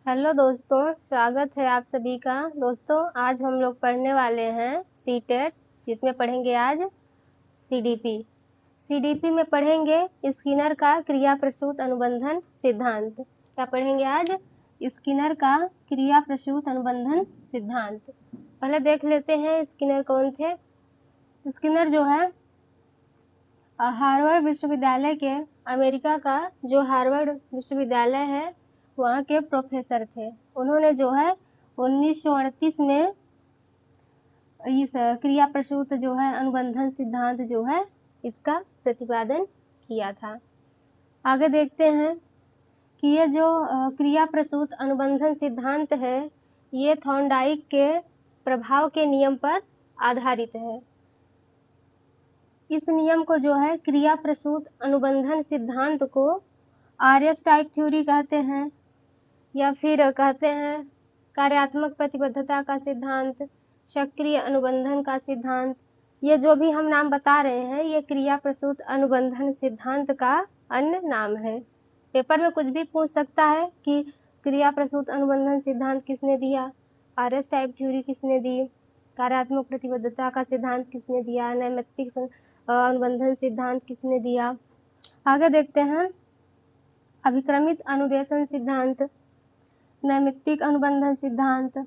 Hello दोस्तों, स्वागत है आप सभी का। दोस्तों, आज हम लोग पढ़ने वाले हैं सीटेट, जिसमें पढ़ेंगे आज सीडीपी। सीडीपी में पढ़ेंगे स्किनर का क्रिया प्रसूत अनुबंधन सिद्धांत। क्या पढ़ेंगे आज? स्किनर का क्रिया प्रसूत अनुबंधन सिद्धांत। पहले देख लेते हैं स्किनर कौन थे। स्किनर जो है हार्वर्ड विश्वविद्यालय के, अमेरिका का जो हार्वर्ड विश्वविद्यालय है वहाँ के प्रोफेसर थे। उन्होंने जो है 1938 में इस क्रिया प्रसूत जो है अनुबंधन सिद्धांत जो है इसका प्रतिपादन किया था। आगे देखते हैं कि ये जो क्रिया प्रसूत अनुबंधन सिद्धांत है ये थॉर्नडाइक के प्रभाव के नियम पर आधारित है। इस नियम को जो है क्रिया प्रसूत अनुबंधन सिद्धांत को आर्यस टाइप थ्योरी कहते हैं, या फिर कहते हैं कार्यात्मक प्रतिबद्धता का सिद्धांत, सक्रिय अनुबंधन का सिद्धांत। ये जो भी हम नाम बता रहे हैं ये क्रिया प्रसूत अनुबंधन सिद्धांत का अन्य नाम है। पेपर में कुछ भी पूछ सकता है कि क्रिया प्रसूत अनुबंधन सिद्धांत किसने दिया, आर्यस टाइप थ्योरी किसने दी, कार्यात्मक प्रतिबद्धता का सिद्धांत किसने दिया, नैमित्तिक अनुबंधन सिद्धांत किसने दिया। आगे देखते हैं अभिक्रमित अनुदेशन सिद्धांत, नैमित्तिक अनुबंधन सिद्धांत,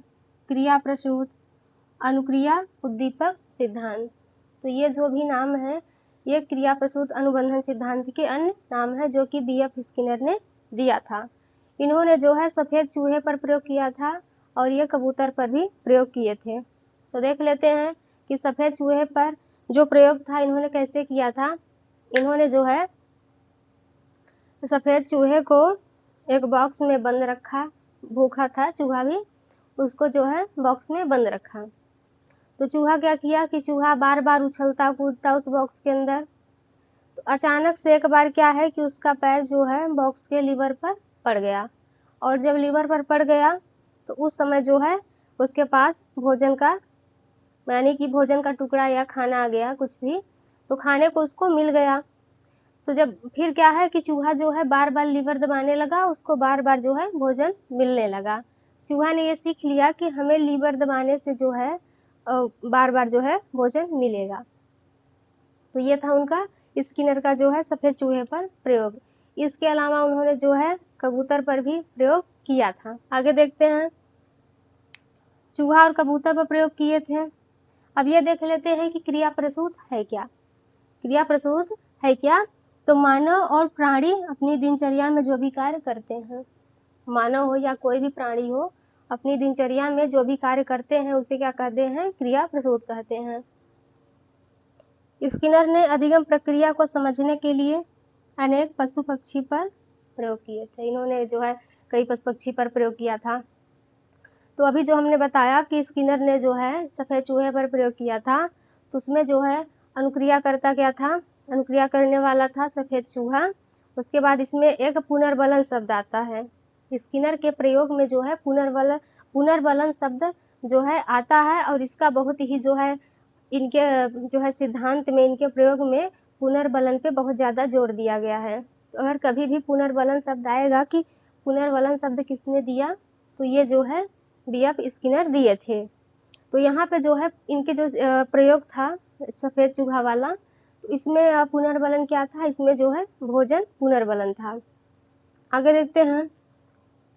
क्रिया प्रसूत, अनुक्रिया उद्दीपक सिद्धांत। तो ये जो भी नाम है ये क्रिया प्रसूत अनुबंधन सिद्धांत के अन्य नाम है जो कि बीएफ स्किनर ने दिया था। इन्होंने जो है सफ़ेद चूहे पर प्रयोग किया था और ये कबूतर पर भी प्रयोग किए थे। तो देख लेते हैं कि सफ़ेद चूहे पर जो प्रयोग था इन्होंने कैसे किया था। इन्होंने जो है सफ़ेद चूहे को एक बॉक्स में बंद रखा, भूखा था चूहा भी, उसको जो है बॉक्स में बंद रखा। तो चूहा क्या किया कि चूहा बार बार उछलता कूदता उस बॉक्स के अंदर। तो अचानक से एक बार क्या है कि उसका पैर जो है बॉक्स के लीवर पर पड़ गया, और जब लीवर पर पड़ गया तो उस समय जो है उसके पास भोजन का, यानी कि भोजन का टुकड़ा या खाना आ गया कुछ भी, तो खाने को उसको मिल गया। तो जब फिर क्या है कि चूहा जो है बार बार लीवर दबाने लगा, उसको बार बार जो है भोजन मिलने लगा। चूहा ने ये सीख लिया कि हमें लीवर दबाने से जो है बार बार जो है भोजन मिलेगा। तो ये था उनका स्किनर का जो है सफ़ेद चूहे पर प्रयोग। इसके अलावा उन्होंने जो है कबूतर पर भी प्रयोग किया था। आगे देखते हैं, चूहा और कबूतर पर प्रयोग किए थे। अब ये देख लेते हैं कि क्रिया प्रसूत है क्या। क्रिया प्रसूत है क्या? तो मानव और प्राणी अपनी दिनचर्या में जो भी कार्य करते हैं, मानव हो या कोई भी प्राणी हो, अपनी दिनचर्या में जो भी कार्य करते हैं उसे क्या कहते हैं? क्रिया प्रसूत कहते हैं। स्किनर ने अधिगम प्रक्रिया को समझने के लिए अनेक पशु पक्षी पर प्रयोग किए थे। इन्होंने जो है कई पशु पक्षी पर प्रयोग किया था। तो अभी जो हमने बताया कि स्किनर ने जो है सफ़ेद चूहे पर प्रयोग किया था, तो उसमें जो है अनुक्रिया करता क्या था? अनुक्रिया करने वाला था सफ़ेद चूहा। उसके बाद इसमें एक पुनर्बलन शब्द आता है। स्किनर के प्रयोग में जो है पुनर्बलन शब्द जो है आता है, और इसका बहुत ही जो है इनके जो है सिद्धांत में, इनके प्रयोग में पुनर्बलन पे बहुत ज़्यादा जोर दिया गया है। तो अगर कभी भी पुनर्बलन शब्द आएगा कि पुनर्बलन शब्द किसने दिया, तो ये जो है बीएफ स्किनर दिए थे। तो यहाँ पे जो है इनके जो प्रयोग था सफ़ेद चूहा वाला, तो इसमें पुनर्बलन क्या था? इसमें जो है भोजन पुनर्बलन था। आगे देखते हैं,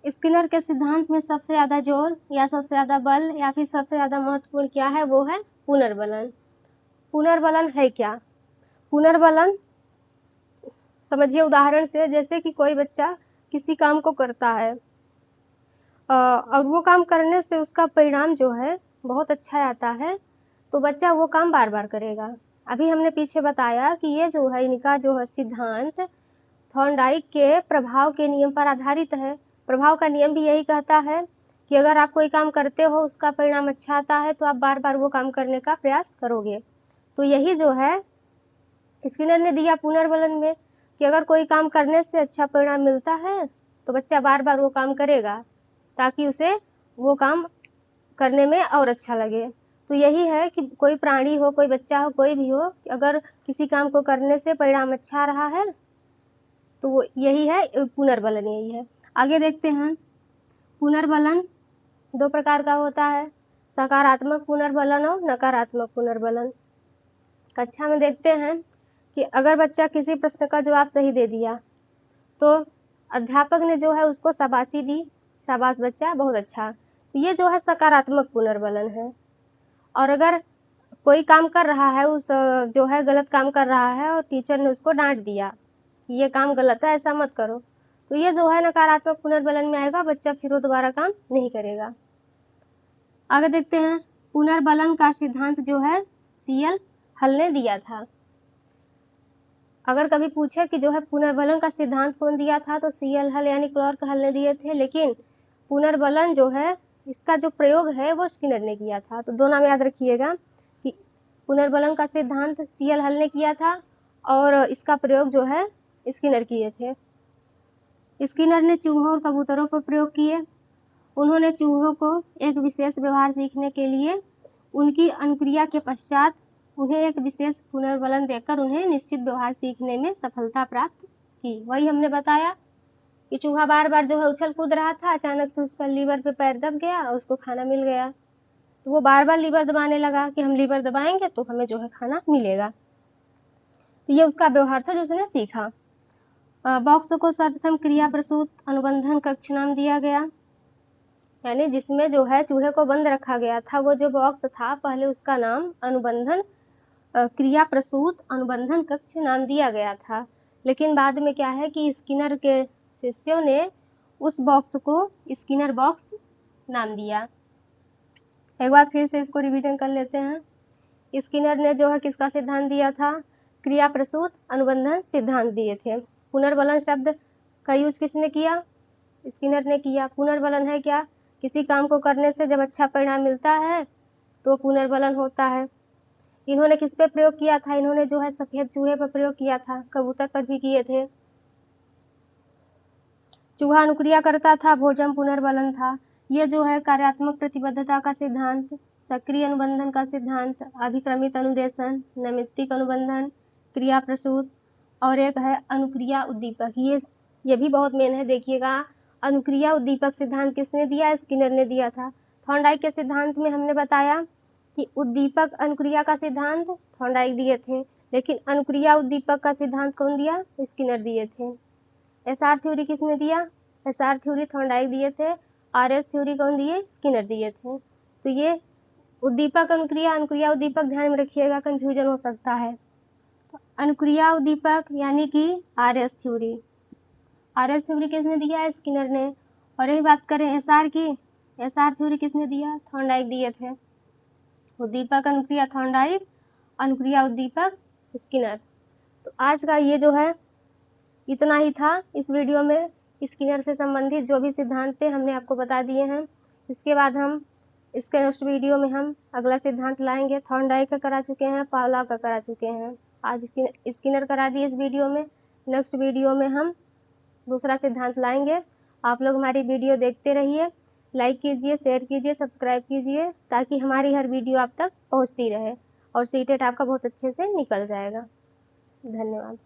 स्किनर के सिद्धांत में सबसे ज़्यादा जोर या सबसे ज़्यादा बल या फिर सबसे ज़्यादा महत्वपूर्ण क्या है? वो है पुनर्बलन। पुनर्बलन है क्या? पुनर्बलन समझिए उदाहरण से, जैसे कि कोई बच्चा किसी काम को करता है और वो काम करने से उसका परिणाम जो है बहुत अच्छा आता है, तो बच्चा वो काम बार बार करेगा। अभी हमने पीछे बताया कि ये जो है इनका जो है सिद्धांत थॉर्नडाइक के प्रभाव के नियम पर आधारित है। प्रभाव का नियम भी यही कहता है कि अगर आप कोई काम करते हो उसका परिणाम अच्छा आता है तो आप बार बार वो काम करने का प्रयास करोगे। तो यही जो है स्किनर ने दिया पुनर्बलन में कि अगर कोई काम करने से अच्छा परिणाम मिलता है तो बच्चा बार बार वो काम करेगा ताकि उसे वो काम करने में और अच्छा लगे। तो यही है कि कोई प्राणी हो, कोई बच्चा हो, कोई भी हो, अगर किसी काम को करने से परिणाम अच्छा रहा है तो वो यही है पुनर्बलन, यही है। आगे देखते हैं, पुनर्बलन दो प्रकार का होता है, सकारात्मक पुनर्बलन और नकारात्मक पुनर्बलन। कक्षा में देखते हैं कि अगर बच्चा किसी प्रश्न का जवाब सही दे दिया तो अध्यापक ने जो है उसको शाबाशी दी, शाबाश बच्चा बहुत अच्छा, तो ये जो है सकारात्मक पुनर्बलन है। और अगर कोई काम कर रहा है, उस जो है गलत काम कर रहा है और टीचर ने उसको डांट दिया, ये काम गलत है, ऐसा मत करो, तो ये जो है नकारात्मक पुनर्बलन में आएगा, बच्चा फिर वो दोबारा काम नहीं करेगा। आगे देखते हैं, पुनर्बलन का सिद्धांत जो है सीएल हल ने दिया था। अगर कभी पूछे कि जो है पुनर्बलन का सिद्धांत कौन दिया था, तो सीएल हल यानी क्लर्क हल ने दिए थे, लेकिन पुनर्बलन जो है इसका जो प्रयोग है वो स्किनर ने किया था। तो दो नाम याद रखिएगा कि पुनर्बलन का सिद्धांत सीएल हल ने किया था और इसका प्रयोग जो है स्किनर किए थे। स्किनर ने चूहों और कबूतरों पर प्रयोग किए। उन्होंने चूहों को एक विशेष व्यवहार सीखने के लिए उनकी अनुक्रिया के पश्चात उन्हें एक विशेष पुनर्बलन देकर उन्हें निश्चित व्यवहार सीखने में सफलता प्राप्त की। वही हमने बताया कि चूहा बार बार जो है उछल कूद रहा था, अचानक से उसका लीवर पे पैर दब गया और उसको खाना मिल गया, तो वो बार बार लीवर दबाने लगा कि हम लीवर दबाएंगे तो हमें जो है खाना मिलेगा। तो ये उसका व्यवहार था जो उसने सीखा। बॉक्स को सर्वप्रथम क्रिया प्रसूत अनुबंधन कक्ष नाम दिया गया, यानी जिसमें जो है चूहे को बंद रखा गया था, वो जो बॉक्स था पहले उसका नाम अनुबंधन क्रिया प्रसूत अनुबंधन कक्ष नाम दिया गया था। लेकिन बाद में क्या है कि स्किनर के शिष्यों ने उस बॉक्स को स्किनर बॉक्स नाम दिया। एक बार फिर से इसको रिवीजन कर लेते हैं। स्किनर ने जो है किसका सिद्धांत दिया था, क्रिया प्रसूत अनुबंधन सिद्धांत दिए थे। पुनर्बलन शब्द का यूज किसने किया, स्किनर ने किया। पुनर्बलन है क्या, किसी काम को करने से जब अच्छा परिणाम मिलता है तो पुनर्बलन होता है। इन्होंने किस पे प्रयोग किया था, इन्होंने जो है सफेद चूहे पर प्रयोग किया था, कबूतर पर भी किए थे। चूहा अनुक्रिया करता था, भोजन पुनर्बलन था। ये जो है कार्यात्मक प्रतिबद्धता का सिद्धांत, सक्रिय अनुबंधन का सिद्धांत, अभिक्रमित अनुदेशन, नैमित्तिक अनुबंधन, क्रिया प्रसूत और एक है अनुक्रिया उद्दीपक। ये भी बहुत मेन है, देखिएगा। अनुक्रिया उद्दीपक सिद्धांत किसने दिया, स्किनर ने दिया था। थॉर्नडाइक के सिद्धांत में हमने बताया कि उद्दीपक अनुक्रिया का सिद्धांत थॉर्नडाइक दिए थे, लेकिन अनुक्रिया उद्दीपक का सिद्धांत कौन दिया, स्किनर दिए थे। एसआर थ्योरी किसने दिया, एसआर थ्योरी थॉर्नडाइक दिए थे। आरएस थ्योरी कौन दिए, स्किनर दिए थे। तो ये उद्दीपक अनुक्रिया, अनुक्रिया उद्दीपक ध्यान में रखिएगा, कंफ्यूजन हो सकता है। तो अनुक्रिया उद्दीपक यानी कि आरएस थ्योरी, आरएस थ्योरी किसने दिया, स्किनर ने। और यही बात करें एसआर की, एसआर थ्योरी किसने दिया, थॉर्नडाइक दिए थे। उद्दीपक अनुक्रिया थॉर्नडाइक, अनुक्रिया उद्दीपक स्किनर। तो आज का ये जो है इतना ही था। इस वीडियो में स्किनर से संबंधित जो भी सिद्धांत थे हमने आपको बता दिए हैं। इसके बाद हम इसके नेक्स्ट वीडियो में हम अगला सिद्धांत लाएंगे। थॉर्नडाइक का करा चुके हैं, पावलॉव का करा चुके हैं, आज स्किनर करा दिए इस वीडियो में। नेक्स्ट वीडियो में हम दूसरा सिद्धांत लाएंगे। आप लोग हमारी वीडियो देखते रहिए, लाइक कीजिए, शेयर कीजिए, सब्सक्राइब कीजिए, ताकि हमारी हर वीडियो आप तक पहुंचती रहे और सीटेट आपका बहुत अच्छे से निकल जाएगा। धन्यवाद।